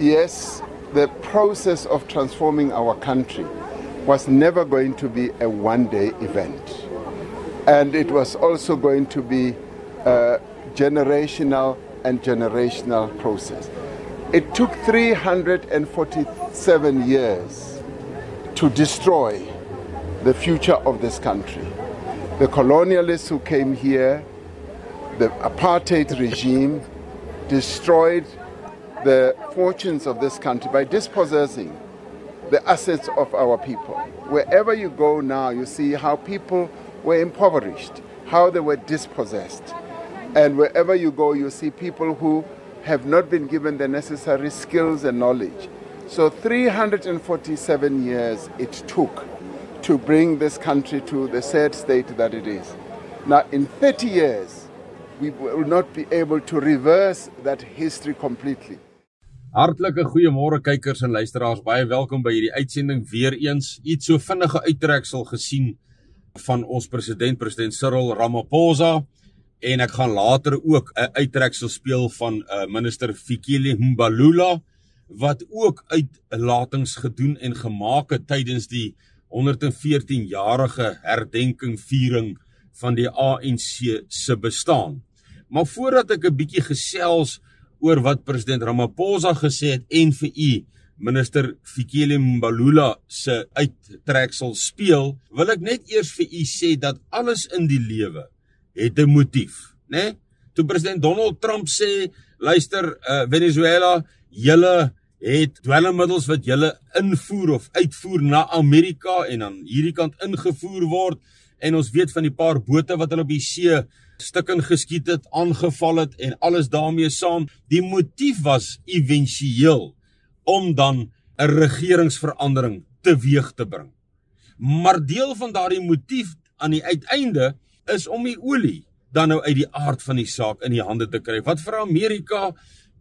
Yes, the process of transforming our country was never going to be a one-day event. And it was also going to be a generational process. It took 347 years to destroy the future of this country. The colonialists who came here, the apartheid regime, destroyed the fortunes of this country by dispossessing the assets of our people. Wherever you go now, you see how people were impoverished, how they were dispossessed. And wherever you go, you see people who have not been given the necessary skills and knowledge. So 347 years it took to bring this country to the sad state that it is. Now, in 30 years, we will not be able to reverse that history completely. Hartlike goeiemôre kykers en luisteraars, baie welkom by hierdie uitsending weer eens. Iets so vinnige uittreksel gesien van ons president Cyril Ramaphosa en ek gaan later ook 'n uittreksel speel van minister Fikile Mbalula wat ook uitlatings gedoen en gemaak het tydens die 114-jarige viering van die ANC se bestaan. Maar voordat ek 'n bietjie gesels oor wat president Ramaphosa gesê het en vir u minister Fikile Mbalula se uittreksel speel, wil ek net eers vir u sê dat alles in die lewe het 'n motief, né? Toe president Donald Trump sê, luister, Venezuela, julle het dwelmmiddels wat julle invoer of uitvoer na Amerika en aan hierdie kant ingevoer word, en ons weet van die paar bote wat hulle op die see stukken geskiet het, aangeval het en alles daarmee saam. Die motief was éventueel om dan 'n regeringsverandering teweeg te bring. Maar deel van daardie motief aan die uiteinde is om die olie dan nou uit die aard van die saak in die hande te kry, wat vir Amerika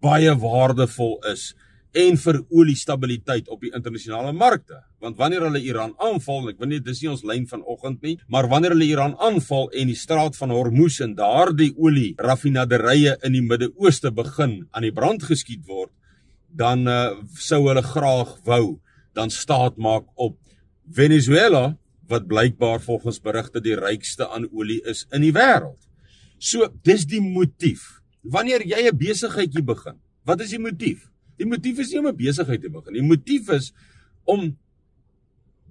baie waardevol is en vir oliestabiliteit op die internasionale markte. Want wanneer hulle Iran aanval, en ek weet nie, dis nie ons lyn vanoggend nie, maar wanneer hulle Iran aanval en die straat van Hormuz en daardie olie raffinaderye in die Midde-Ooste begin aan die brand geskiet word, dan sou hulle graag wou dan staat maak op Venezuela, wat blykbaar volgens berigte die rykste aan olie is in die wêreld. So, dis die motief. Wanneer jy 'n besigheidjie begin, wat is die motief? Die motief is nie om 'n besigheid te begin. Die motief is om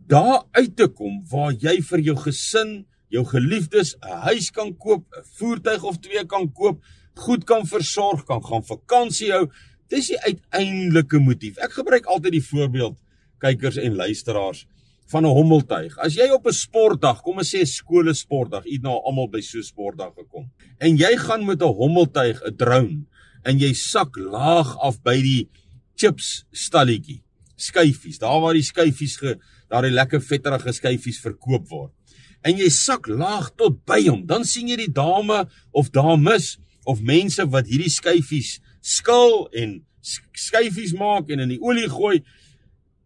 daar uit te kom waar jy vir jou gesin, jou geliefdes 'n huis kan koop, 'n voertuig of 2 kan koop, goed kan versorg, kan gaan vakansie hou. Dis die uiteindelike motief. Ek gebruik altyd die voorbeeld, kykers en luisteraars, van 'n hommeltuig. As jy op 'n sportdag, kom ons sê skole sportdag, jy het nou almal by so 'n sportdag gekom, en jy gaan met 'n hommeltuig, 'n drone, en jy sak laag af by die chips stalletjie, skyfies, daar waar die skyfies, daar die lekker vetterige skyfies verkoop word, en jy sak laag tot by hom, dan sien jy die dame of dames, of mense wat hierdie skyfies skil en skyfies maak en in die olie gooi,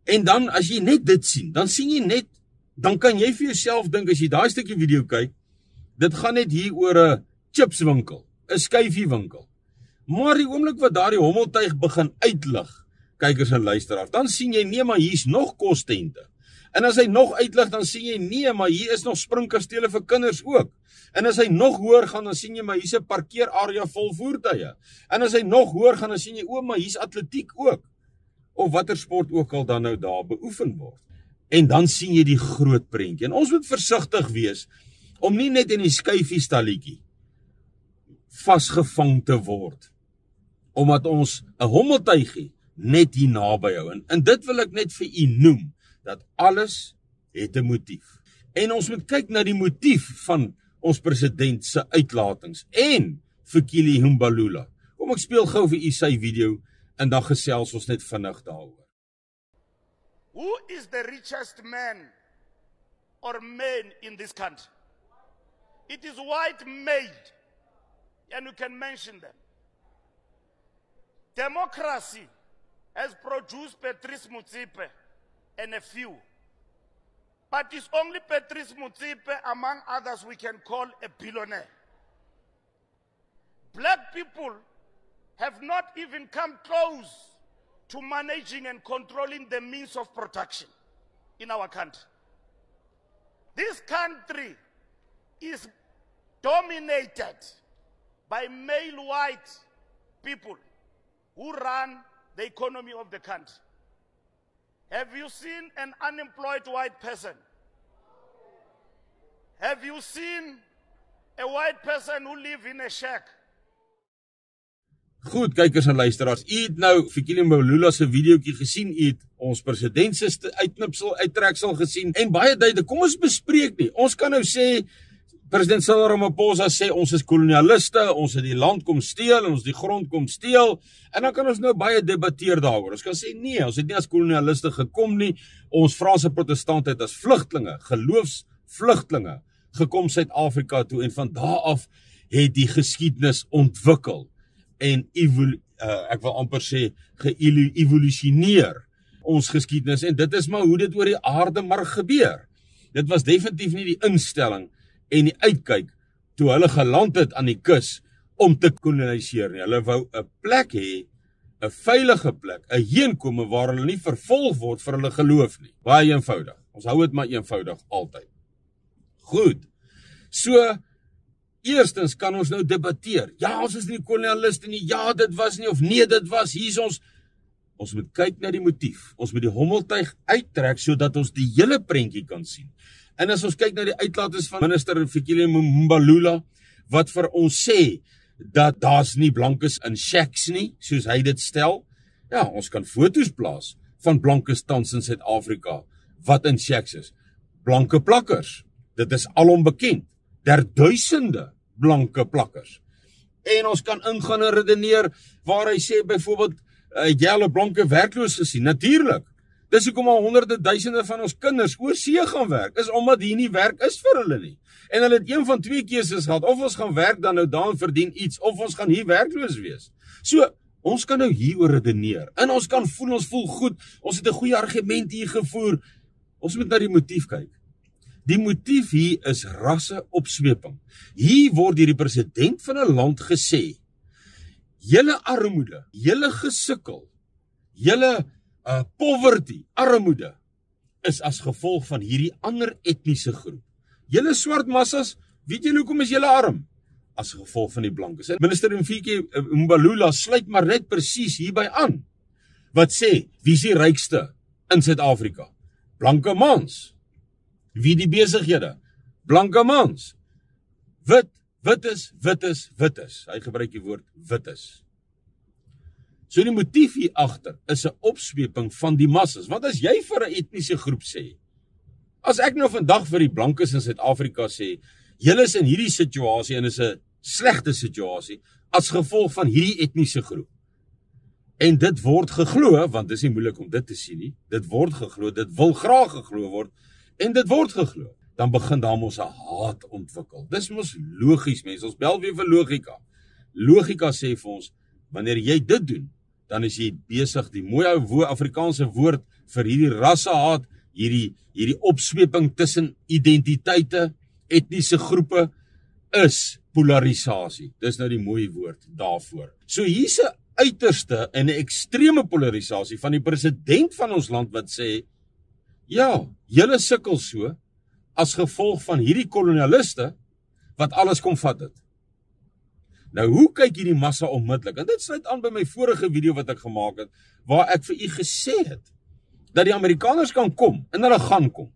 en dan as jy net dit sien, dan kan jy vir jouself dink, as jy daai stukkie video kyk, dit gaan net hier oor 'n chipswinkel, 'n skyfiewinkel. Maar die oomblik wat daardie hommeltuig begin uitlig, kykers en luisteraars, dan sien jy nee, maar hier's nog kostente. En as hy nog uitlig, dan sien jy nee, maar hier is nog springkastele vir kinders ook. En as hy nog hoër gaan, dan sien jy maar hier's 'n parkeerarea vol voertuie. En as hy nog hoër gaan, dan sien jy maar hier's atletiek ook. Of watter sport ook al dan nou daar beoefen word. En dan sien jy die groot prentjie. En ons moet versigtig wees om nie net in die skyfiestalletjie vasgevang te word, omdat ons 'n hommeltuigie net hier naby hou. En dit wil ek net vir u noem, dat alles het 'n motief. En ons moet kyk na die motief van ons president se uitlatings en Fikile Mbalula. Kom ek speel gou vir u sy video en dan gesels ons net vinnig daaroor. Who is the richest man or men in this country? It is white made, and you can mention them. Democracy has produced Patrice Motsepe and a few. But it's only Patrice Motsepe, among others, we can call a billionaire. Black people have not even come close to managing and controlling the means of production in our country. This country is dominated by male white people who run the economy of the country. Have you seen an unemployed white person? Have you seen a white person who lives in a shack? Goed, kykers en luisteraars, u het nou Fikile Mbalula se videoetjie gesien, u het ons president se uittreksel gesien, en baie duidelik, kom ons bespreek nie. Ons kan nou sê, president Cyril Ramaphosa sê, ons is kolonialiste, ons het die land kom steel, en ons die grond kom steel, en dan kan ons nou baie debatteer daaroor. Ons kan sê, nee, ons het nie as kolonialiste gekom nie, ons Franse protestante het as vlugtlinge, geloofsvlugtlinge, gekom Suid-Afrika toe, en van daar af het die geskiedenis ontwikkel, en ek wil amper sê, geëvolusioneer ons geskiedenis, en dit is maar hoe dit oor die aarde maar gebeur. Dit was definitief nie die instelling en die uitkyk toe hulle geland het aan die kus om te koloniseer nie. Hulle wou 'n plek hê, 'n veilige plek, 'n heenkome waar hulle nie vervolg word vir hulle geloof nie. Baie eenvoudig. Ons hou dit maar eenvoudig altyd. Goed. So, eerstens kan ons nou debatteer. Ja, ons is nie kolonialiste nie. Ja, dit was nie, of nee, dit was. Hier is ons moet kyk na die motief. Ons moet die hommeltuig uittrek sodat ons die hele prentjie kan sien. En as ons kyk na die uitlatings van minister Fikile Mbalula, wat vir ons sê dat daar's nie blankes in shacks nie, soos hy dit stel. Ja, ons kan foto's plaas van blankes tans in Suid-Afrika wat in shacks is. Blanke plakkers. Dit is alom bekend. Duisende blanke plakkers. En ons kan ingaan en redeneer waar hy sê byvoorbeeld jy al 'n blanke werkloos gesien. Natuurlik. Dis hoekom al honderde duisende van ons kinders oor see gaan werk, is omdat hier nie werk is vir hulle nie. En hulle het een van twee keuses gehad, of ons gaan werk dan nou daan verdien iets, of ons gaan hier werkloos wees. So, ons kan nou hier oor redeneer, en ons kan voel, ons voel goed, ons het 'n goeie argument hier gevoer, ons moet na die motief kyk. Die motief hier is rasseopsweping. Hier word deur die president van 'n land gesê, julle armoede, julle gesukkel, julle poverty, armoede, is as gevolg van hierdie ander etniese groep. Julle swart massas, weet julle hoekom is julle arm? As gevolg van die blankes. En minister Fikile Mbalula sluit maar net presies hierby aan, wat sê, wie is die rykste in Suid-Afrika? Blanke mans. Wie die besighede? Blanke mans. Wit is. Hy gebruik die woord wit is. So die motief hier agter is 'n opsweping van die massas. Want as jy vir 'n etniese groep sê, as ek nou vandag vir die blankes in Suid-Afrika sê, julle is in hierdie situasie en is 'n slegte situasie as gevolg van hierdie etniese groep. En dit word geglo, want dit is nie moeilik om dit te sien nie. Dit word geglo, dit wil graag geglo word en dit word geglo. Dan begin daar mos 'n haat ontwikkel. Dis mos logies, mense. Ons bel weer vir logika. Logika sê vir ons, wanneer jy dit doen, dan is jy besig, die mooi ou Afrikaanse woord vir hierdie rassehaat, hierdie opsweping tussen identiteite, etniese groepe, is polarisasie. Dis nou die mooi woord daarvoor. So hier's 'n uiterste en 'n ekstreme polarisasie van die president van ons land wat sê, ja, julle sukkel so, as gevolg van hierdie kolonialiste, wat alles kom vat het. Nou, hoe kyk hierdie massa onmiddellik? En dit sluit aan by my vorige video wat ek gemaak het, waar ek vir u gesê het, dat die Amerikaners kan kom, en hulle gaan kom.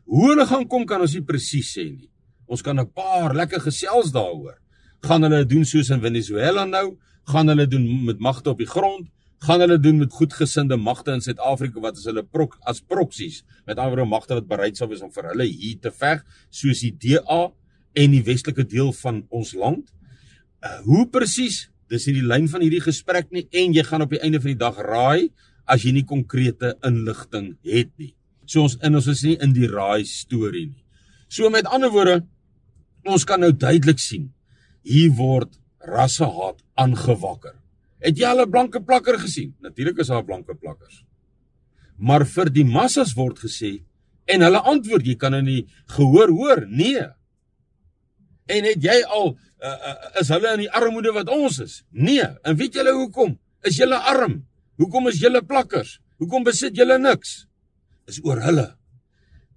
Hoe hulle gaan kom, kan ons nie presies sê nie. Ons kan 'n paar lekker gesels daaroor. Gaan hulle doen soos in Venezuela nou? Gaan hulle doen met magte op die grond? Gaan hulle doen met goedgesinde magte in Suid-Afrika, wat is hulle as proksies, met ander magte wat bereid sal wees om vir hulle hier te veg, soos die DA en die westelike deel van ons land? Hoe presies? Dis nie die lyn van hierdie gesprek nie, en jy gaan op die einde van die dag raai, as jy nie konkrete inligting het nie. So ons is nie in die raai storie nie. So met ander woorde, ons kan nou duidelik sien, hier word rassehaat aangewakker. Het jy al 'n blanke plakker gesien? Natuurlik is daar blanke plakkers. Maar vir die massas word gesê, en hulle antwoord, jy kan in die gehoor hoor, nee. En het jy al, is hulle in die armoede wat ons is? Nee. En weet julle hoekom? Is julle arm? Hoekom is julle plakkers? Hoekom besit julle niks? Is oor hulle.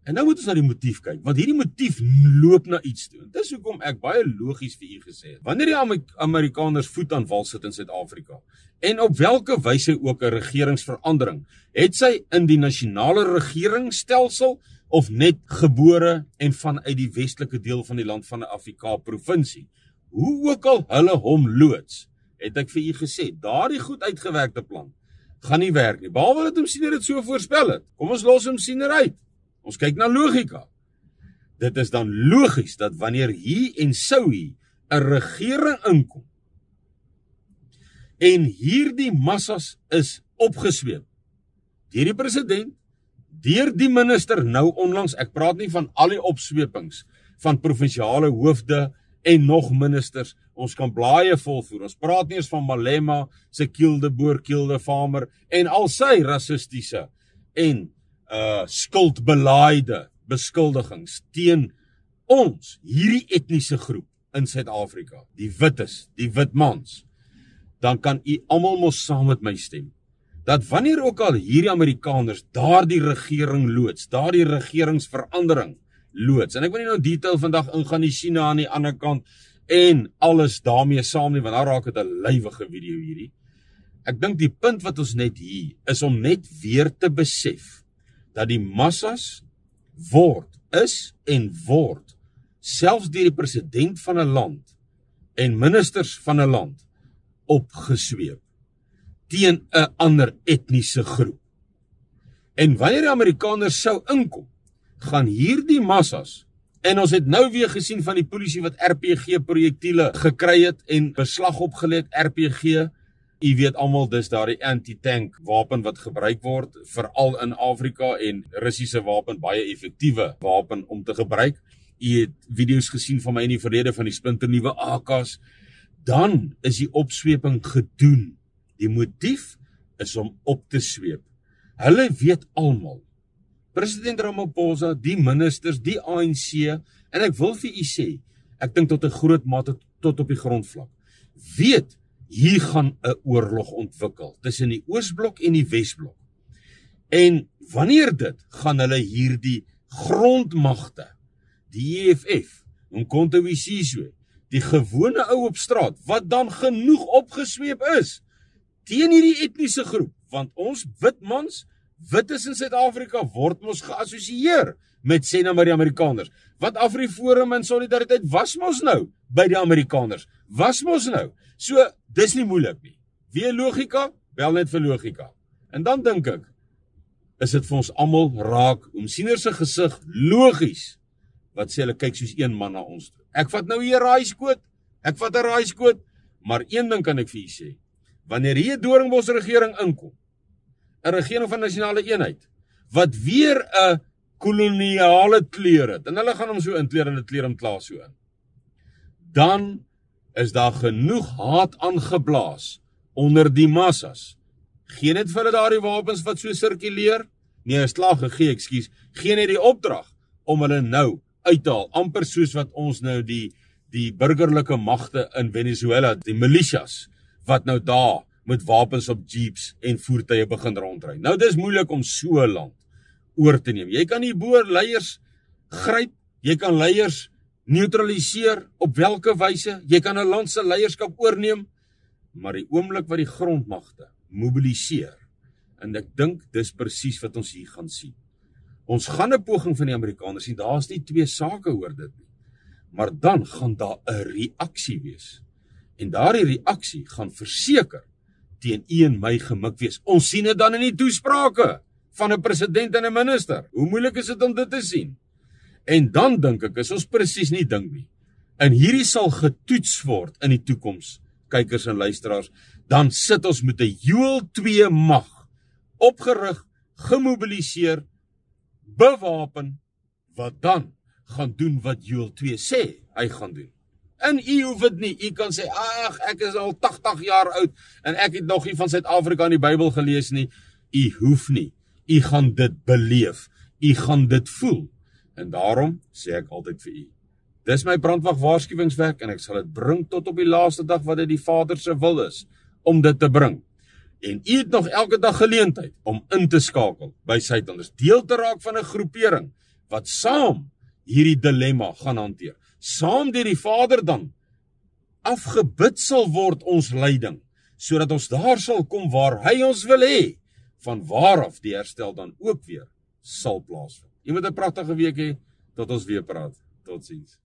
En nou moet ons na die motief kyk, want hierdie motief loop na iets toe. En dis hoekom ek baie logies vir u gesê het. Wanneer die Amerikaners voet aan wal sit in Suid-Afrika, en op watter wyse ook 'n regeringsverandering, het sy in die nasionale regeringsstelsel of net gebore en vanuit die westelike deel van die land van 'n Afrika provinsie. Hoe ook al hulle hom loods, het ek vir u gesê, daardie goed uitgewerkte plan gaan nie werk nie. Behalwe dat Msiener dit so voorspel het. Kom ons los Msiener uit. Ons kyk na logika. Dit is dan logies dat wanneer hier en sou hier 'n regering inkom en hierdie massas is opgesweep deur die president, deur die minister nou onlangs, ek praat nie van al die opswepings van provinsiale hoofde en nog ministers, ons kan blaaie volvoer, ons praat nie eens van Malema, Sekilde Boer, Kilde Farmer en al sy rassistiese en skuldbelaaide beskuldigings teen ons, hierdie etniese groep in Suid-Afrika, die wites, die witmans, dan kan u almal mos saam met my stem, dat wanneer ook al hierdie Amerikaners daardie regering loods, daardie regeringsverandering loods, en ek wil nie nou detail vandag ingaan die China aan die ander kant, en alles daarmee saam nie, want daar raak het 'n lywige video hierdie. Ek dink die punt wat ons net hier, is om net weer te besef, dat die massas is en word, selfs deur die president van 'n land, en ministers van 'n land, opgesweep, teen 'n ander etniese groep. En wanneer die Amerikaners sou inkom, gaan hierdie massas, en ons het nou weer gesien van die polisie wat RPG-projektiele gekry het, en beslag opgelê het, RPG, u weet almal, dis daar die anti-tank wapen wat gebruik word, veral in Afrika, en Russiese wapen, baie effektiewe wapen om te gebruik. U het video's gesien van my in die verlede van die splinternuwe AK's. Dan is die opsweping gedoen. Die motief is om op te sweep. Hulle weet almal, president Ramaphosa, die ministers, die ANC, en ek wil vir u sê, ek dink tot 'n groot mate tot op die grondvlak, weet, hier gaan 'n oorlog ontwikkel tussen die Oosblok en die Wesblok. En wanneer dit, gaan hulle hierdie grondmagte, die EFF, Umkhonto we Sizwe, die gewone ou op straat, wat dan genoeg opgesweep is, teen hierdie etniese groep, want ons witmans, wites in Suid-Afrika, word mos geassosieer met sê nou maar die Amerikaners. Want AfriForum en Solidariteit was mos nou by die Amerikaners, was mos nou. So, dis nie moeilik nie. Wie logika? Bel net vir logika. En dan dink ek, is dit vir ons almal raak, Msiener se gesig, logies, wat sê hulle kyk soos een man na ons toe. Ek vat nou hier 'n raaiskoot, maar een ding kan ek vir u sê, wanneer hier 'n Doringbos regering inkom, 'n regering van nasionale eenheid, wat weer 'n koloniale kleur het, en hulle gaan hom so inkleer en dit kleer hom klaar so in, dan is daar genoeg haat aangeblaas onder die massas. Geen net vir hulle daardie wapens wat so sirkuleer, nee, is klaar gegee, ekskuus, geen net die opdrag om hulle nou uit te haal, amper soos wat ons nou die burgerlike magte in Venezuela, die militias, wat nou daar met wapens op jeeps en voertuie begin rondry. Nou dis moeilik om so 'n land oor te neem. Jy kan nie boer leiers gryp, jy kan leiers neutraliseer op welke wyse, jy kan 'n land se leierskap oorneem, maar die oomblik wat die grondmagte mobiliseer, en ek dink dis presies wat ons hier gaan sien. Ons gaan 'n poging van die Amerikaners sien, daar is nie twee sake oor dit nie, maar dan gaan daar 'n reaksie wees, en daardie reaksie gaan verseker teen u en my gemik wees. Ons sien dit dan in die toesprake van 'n president en 'n minister. Hoe moeilik is dit om dit te sien? En dan dink ek, is ons presies nie dink nie. En hierdie sal getoets word in die toekoms, kykers en luisteraars, dan sit ons met 'n Joel 2 mag, opgerig, gemobiliseer, bewapen, wat dan gaan doen wat Joel 2 sê, hy gaan doen. En u hoef dit nie, u kan sê, ag, ek is al 80 jaar oud, en ek het nog nie van Suid-Afrika in die Bybel gelees nie. U hoef nie, u gaan dit beleef, u gaan dit voel. En daarom sê ek altyd vir u, dis my brandwag waarskuwingswerk, en ek sal dit bring tot op die laaste dag wat dit die Vader se wil is, om dit te bring. En u het nog elke dag geleentheid om in te skakel by Suidlanders, deel te raak van 'n groepering wat saam hierdie dilemma gaan hanteer. Saam deur die Vader dan afgebid sal word ons lyding, sodat ons daar sal kom waar hy ons wil hê, van waaraf die herstel dan ook weer sal plaasvind. Jy moet 'n pragtige week hê, tot ons weer praat. Totsiens.